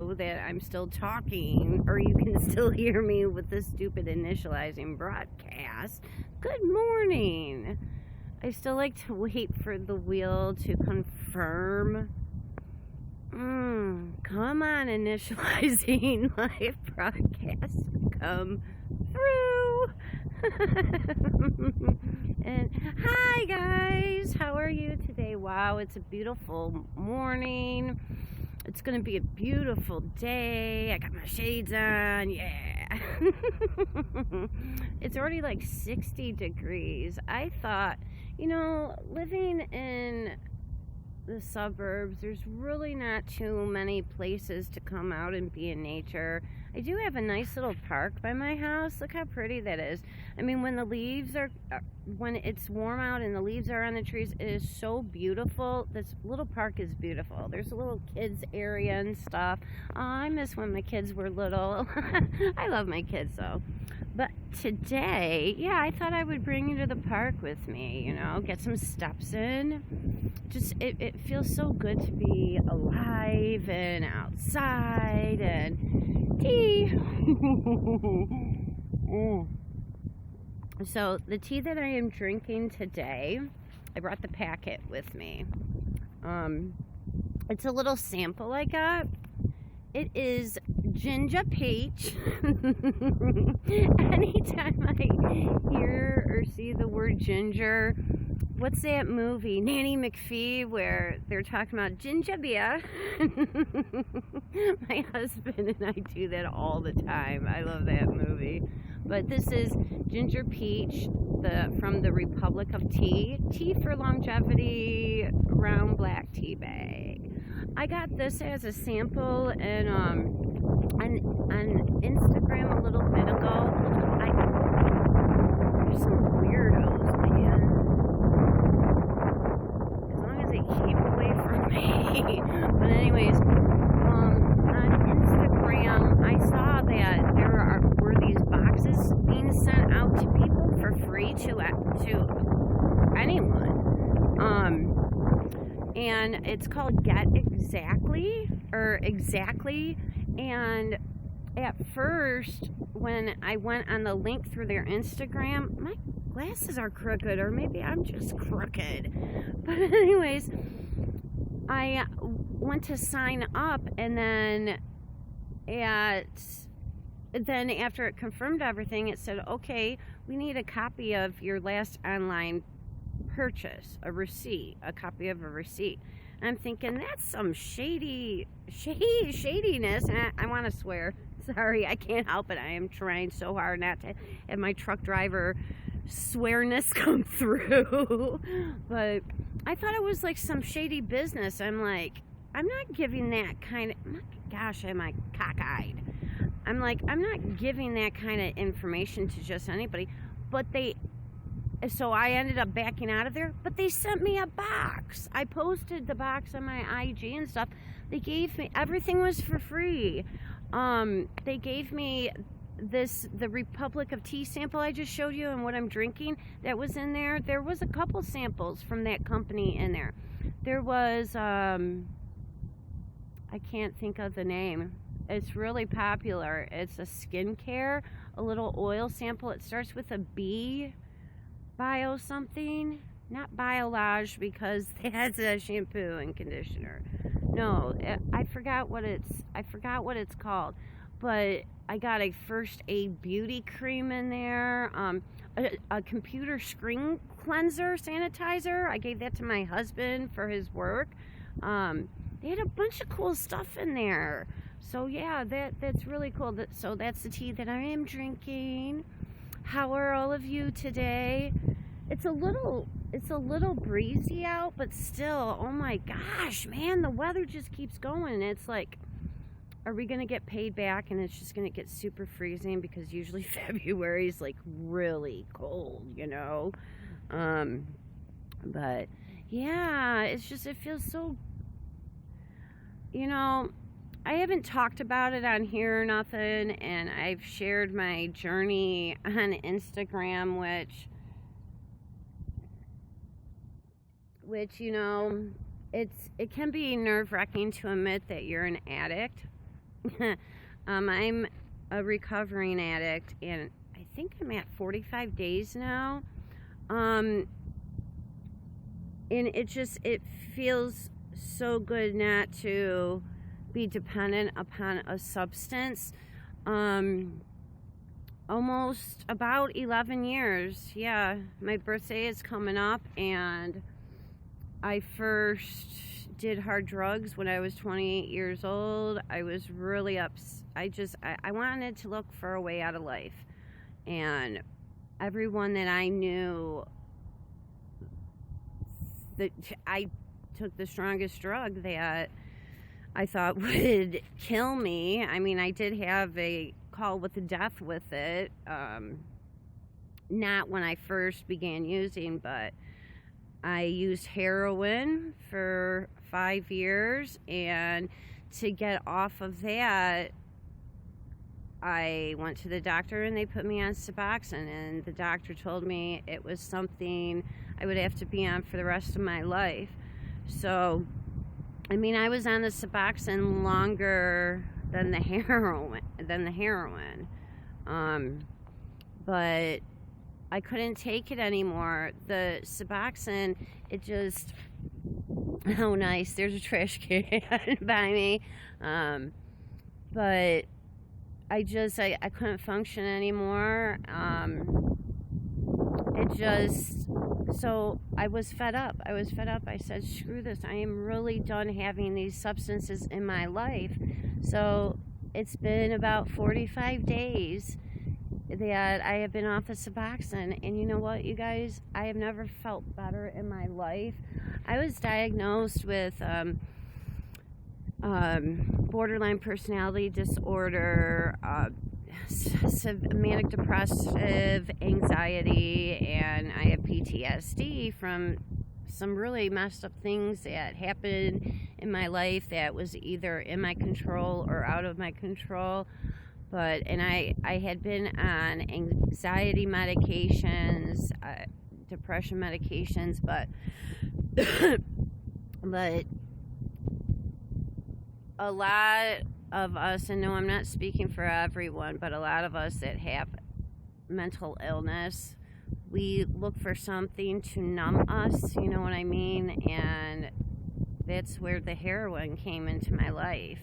know that I'm still talking, or you can still hear me with this stupid initializing broadcast. Good morning. I still like to wait for the wheel to confirm. Come on, initializing live broadcast. Come through. And hi guys, how are you today? Wow, it's a beautiful morning. It's gonna be a beautiful day. I got my shades on, yeah. It's already like 60 degrees. I thought, living in the suburbs, there's really not too many places to come out and be in nature. I do have a nice little park by my house. Look how pretty that is. I mean, when it's warm out and the leaves are on the trees, it is so beautiful. This little park is beautiful. There's a little kids area and stuff. Oh, I miss when my kids were little. I love my kids though. But today, yeah, I thought I would bring you to the park with me, get some steps in. Just, it feels so good to be alive and outside and tea. So the tea that I am drinking today, I brought the packet with me. It's a little sample I got. It is ginger peach. Anytime I hear or see the word ginger, what's that movie, Nanny McPhee, where they're talking about ginger beer? My husband and I do that all the time. I love that movie. But this is ginger peach from the Republic of Tea. Tea for longevity, round black tea bag. I got this as a sample and on Instagram a little bit ago. There's some weirdos, man. As long as they keep away from me. But anyways, on Instagram, I saw that there were these boxes being sent out to people for free to anyone. And it's called Get Exactly. And at first, when I went on the link through their Instagram, my glasses are crooked, or maybe I'm just crooked. But anyways, I went to sign up, and then after it confirmed everything, it said, okay, we need a copy of your last online purchase, a copy of a receipt. I'm thinking that's some shadiness, and I want to swear. Sorry, I can't help it. I am trying so hard not to have my truck driver swearness come through. But I thought it was like some shady business. I'm like, I'm not giving that kind of, gosh, am I cockeyed? I'm like, I'm not giving that kind of information to just anybody. So I ended up backing out of there, but they sent me a box. I posted the box on my IG and stuff. They gave me, everything was for free. They gave me the Republic of Tea sample I just showed you and what I'm drinking that was in there. There was a couple samples from that company in there. There was, I can't think of the name. It's really popular. It's a skincare, a little oil sample. It starts with a B. Bio something, not Biolage, because that's a shampoo and conditioner. No, I forgot what it's called. But I got a first aid beauty cream in there, a computer screen cleanser sanitizer. I gave that to my husband for his work. They had a bunch of cool stuff in there. So yeah, that's really cool. So that's the tea that I am drinking. How are all of you today? It's a little breezy out, but still, oh my gosh, man, the weather just keeps going. It's like, are we going to get paid back and it's just going to get super freezing, because usually February is like really cold, But yeah, it feels so, I haven't talked about it on here or nothing, and I've shared my journey on Instagram, which it can be nerve-wracking to admit that you're an addict. I'm a recovering addict, and I think I'm at 45 days now. And it feels so good not to be dependent upon a substance. Almost about 11 years. Yeah, my birthday is coming up, and I first did hard drugs when I was 28 years old. I was really I wanted to look for a way out of life. And everyone that I knew, that I took the strongest drug that I thought would kill me. I mean, I did have a call with death with it. Not when I first began using, but I used heroin for 5 years, and to get off of that, I went to the doctor and they put me on Suboxone, and the doctor told me it was something I would have to be on for the rest of my life. So, I mean, I was on the Suboxone longer than the heroin. But I couldn't take it anymore. The Suboxone, it just, oh nice, there's a trash can by me. But I couldn't function anymore. So I was fed up. I said, screw this. I am really done having these substances in my life. So it's been about 45 days that I have been off the Suboxone. And you know what, you guys? I have never felt better in my life. I was diagnosed with borderline personality disorder, manic depressive anxiety, and I have PTSD from some really messed up things that happened in my life that was either in my control or out of my control. And I had been on anxiety medications, depression medications, but a lot of us, and no, I'm not speaking for everyone, but a lot of us that have mental illness, we look for something to numb us, you know what I mean? And that's where the heroin came into my life.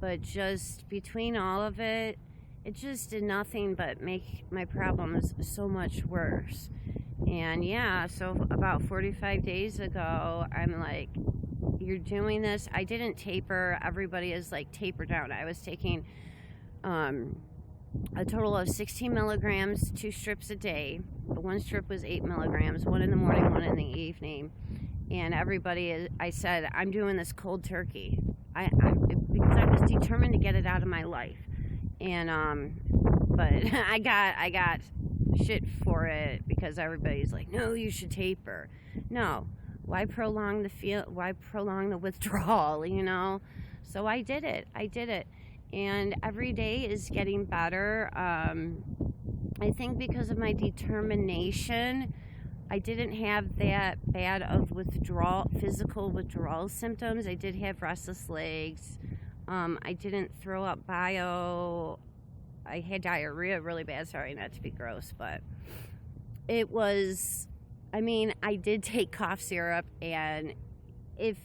But just between all of it, it just did nothing but make my problems so much worse. And yeah, so about 45 days ago, I'm like, you're doing this. I didn't taper. Everybody is like tapered down. I was taking a total of 16 milligrams, 2 strips a day. The one strip was 8 milligrams, one in the morning, one in the evening. And I said, I'm doing this cold turkey. Because I was determined to get it out of my life. And but I got shit for it because everybody's like, no, you should taper. No. Why prolong the withdrawal, you know? So I did it. And every day is getting better. I think because of my determination, I didn't have that bad of physical withdrawal symptoms. I did have restless legs. I didn't throw up bio. I had diarrhea really bad. Sorry, not to be gross, but it was... I mean, I did take cough syrup, and if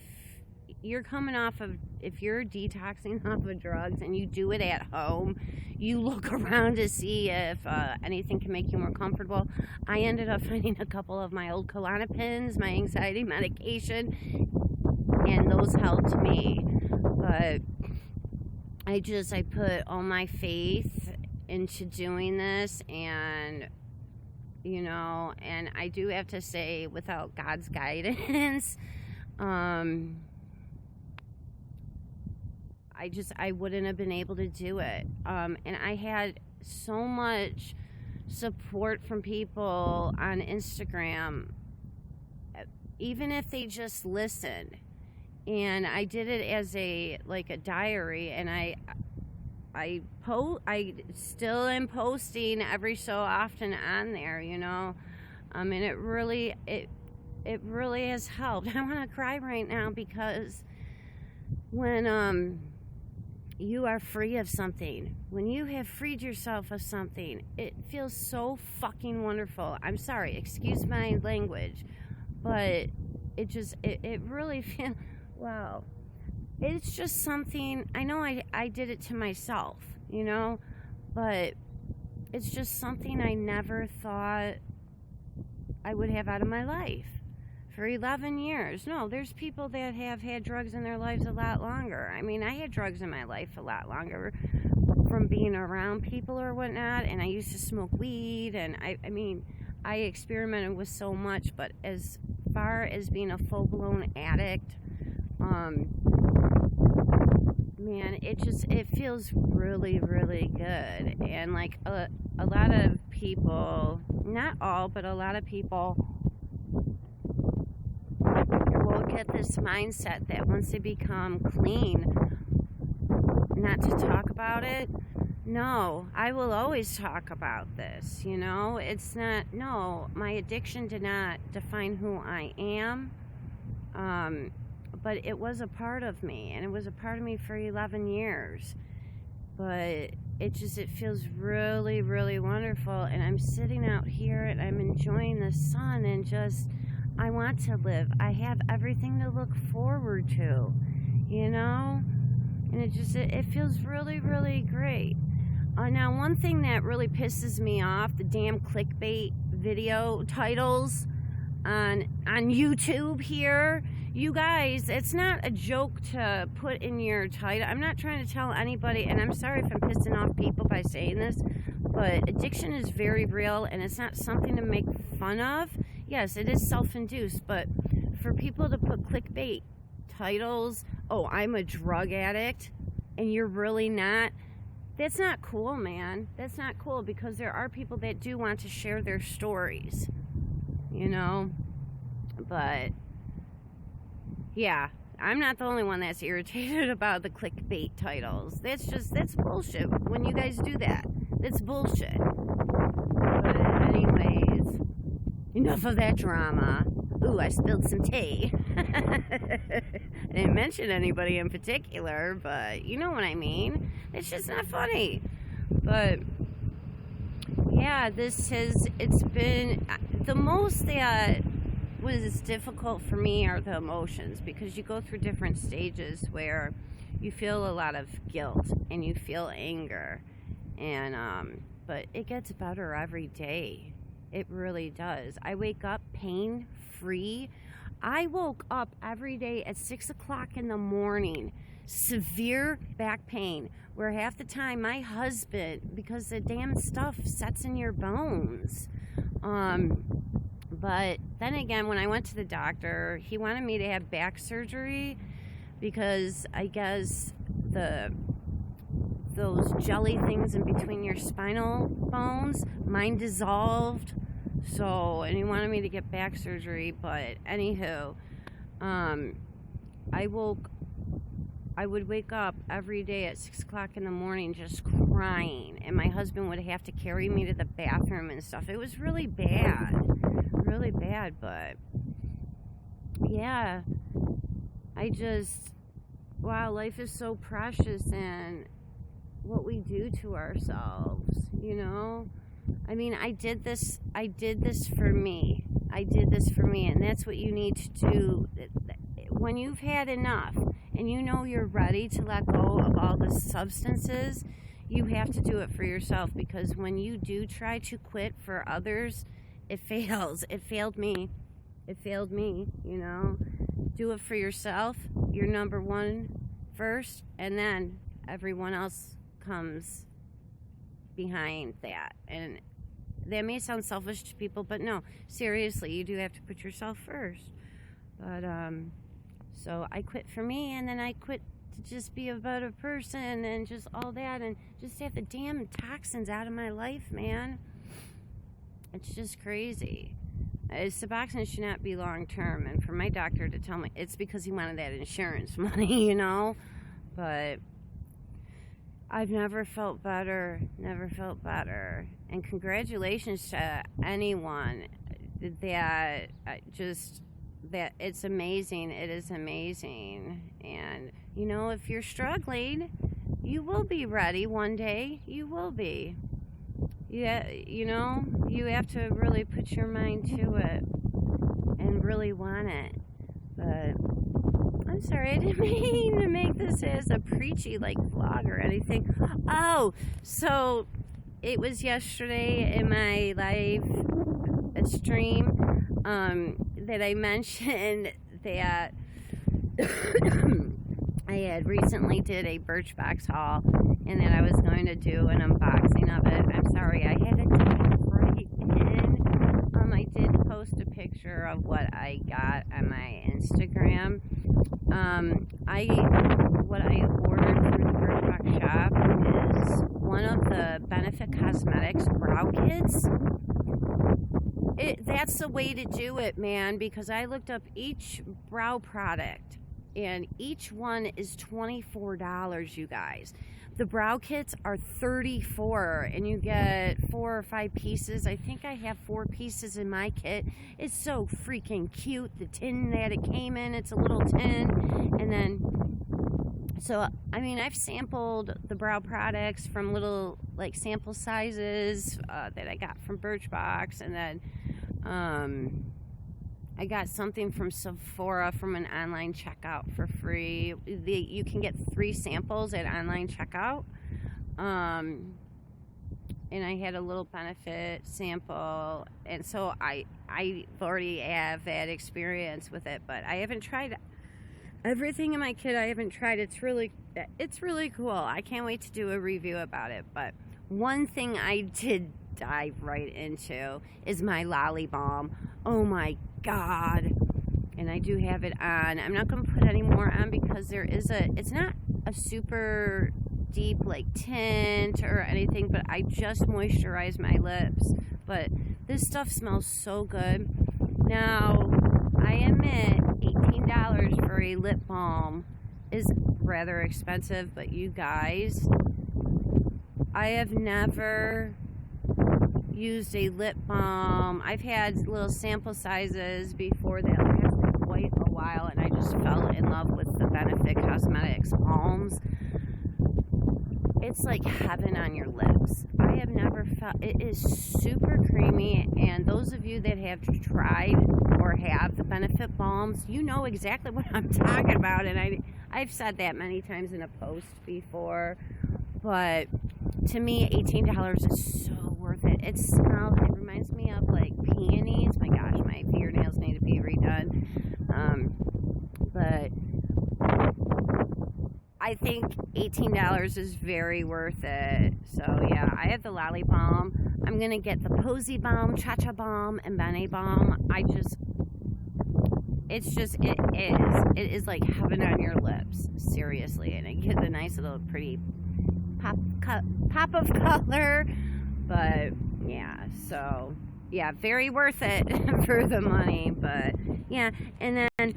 you're detoxing off of drugs and you do it at home, you look around to see if anything can make you more comfortable. I ended up finding a couple of my old Klonopins, my anxiety medication, and those helped me. But I put all my faith into doing this, and you know, and I do have to say, without God's guidance, I wouldn't have been able to do it. And I had so much support from people on Instagram, even if they just listened. And I did it as a diary, and I still am posting every so often on there, you know. And it really has helped. I want to cry right now because when you are free of something. When you have freed yourself of something, it feels so fucking wonderful. I'm sorry, excuse my language, but it really feels, wow. It's just something, I know I did it to myself, you know, but it's just something I never thought I would have out of my life. For 11 years. No, there's people that have had drugs in their lives a lot longer. I mean, I had drugs in my life a lot longer from being around people or whatnot, and I used to smoke weed, and I mean, I experimented with so much, but as far as being a full-blown addict, man, it feels really, really good. And like a lot of people, not all, but a lot of people will get this mindset that once they become clean, not to talk about it. No, I will always talk about this, you know. It's not, no, my addiction did not define who I am, but it was a part of me, and it was a part of me for 11 years. But it feels really, really wonderful, and I'm sitting out here and I'm enjoying the sun, and just, I want to live. I have everything to look forward to, you know? And it feels really, really great. Now, one thing that really pisses me off, the damn clickbait video titles on YouTube here. You guys, it's not a joke to put in your title. I'm not trying to tell anybody, and I'm sorry if I'm pissing off people by saying this, but addiction is very real, and it's not something to make fun of. Yes, it is self-induced, but for people to put clickbait titles, oh, I'm a drug addict, and you're really not, that's not cool, man. That's not cool, because there are people that do want to share their stories, you know? But yeah, I'm not the only one that's irritated about the clickbait titles. That's bullshit. When you guys do that, that's bullshit. But anyways, enough of that drama. Ooh, I spilled some tea. I didn't mention anybody in particular, but you know what I mean. It's just not funny. But yeah, it's been the most that was difficult for me are the emotions, because you go through different stages where you feel a lot of guilt and you feel anger, and but it gets better every day. It really does. I wake up pain free. I woke up every day at 6 o'clock in the morning, severe back pain, where half the time my husband, because the damn stuff sets in your bones. But then again, when I went to the doctor, he wanted me to have back surgery because I guess those jelly things in between your spinal bones, mine dissolved. So, and he wanted me to get back surgery, but anywho, I would wake up every day at 6 o'clock in the morning just crying, and my husband would have to carry me to the bathroom and stuff. It was really bad, but yeah, wow, life is so precious, and what we do to ourselves, you know? I mean, I did this for me, and that's what you need to do. When you've had enough, and you know you're ready to let go of all the substances, you have to do it for yourself, because when you do try to quit for others, it fails. It failed me, you know? Do it for yourself. You're number one first, and then everyone else comes behind that. And that may sound selfish to people, but no, seriously, you do have to put yourself first. But so I quit for me, and then I quit to just be a better person, and just all that, and just have the damn toxins out of my life, man. It's just crazy. Suboxone should not be long term, and for my doctor to tell me, it's because he wanted that insurance money, you know. But I've never felt better, and congratulations to anyone that that it's amazing. It is amazing. And you know, if you're struggling, You will be ready one day. You will be. Yeah, you know, you have to really put your mind to it and really want it. But I'm sorry, I didn't mean to make this as a preachy like vlog or anything. Oh, so it was yesterday in my live stream that I mentioned that I had recently did a Birchbox haul and that I was going to do an unboxing of it. I'm sorry, I had to dive right in. I did post a picture of what I got on my Instagram. What I ordered through the Birchbox shop is one of the Benefit Cosmetics brow kits. That's the way to do it, man, because I looked up each brow product and each one is $24, you guys. The brow kits are $34 and you get 4 or 5 pieces. I think I have 4 pieces in my kit. It's so freaking cute. The tin that it came in, it's a little tin. And then, so, I mean, I've sampled the brow products from little, like, sample sizes that I got from Birchbox. And then I got something from Sephora from an online checkout for free. You can get 3 samples at online checkout. And I had a little Benefit sample. And so I already have that experience with it, but I haven't tried everything in my kit. I haven't tried. It's really cool. I can't wait to do a review about it. But one thing I did dive right into is my Lolly Balm. Oh my God. And I do have it on. I'm not going to put any more on because it's not a super deep like tint or anything, but I just moisturize my lips. But this stuff smells so good. Now, I admit $18 for a lip balm is rather expensive, but you guys, I have never used a lip balm. I've had little sample sizes before that lasted quite a while, and I just fell in love with the Benefit Cosmetics balms. It's like heaven on your lips. I have never felt, it is super creamy, and those of you that have tried or have the Benefit balms, you know exactly what I'm talking about, and I've said that many times in a post before, but to me, $18 is so worth it. It smells, it reminds me of like peonies. My gosh, my fingernails need to be redone. But I think $18 is very worth it. So yeah, I have the Lolly Balm. I'm going to get the Posy Balm, Cha-Cha Balm, and Bene Balm. It is like heaven on your lips. Seriously. And it gives a nice little pretty pop of color. But yeah, so yeah, very worth it for the money. But yeah, and then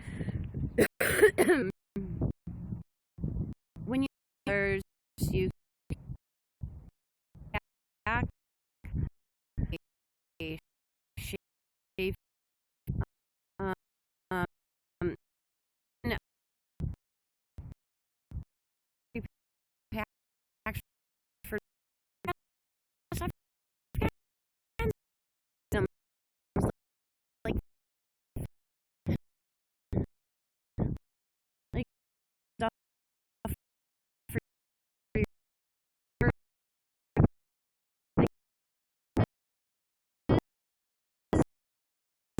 when you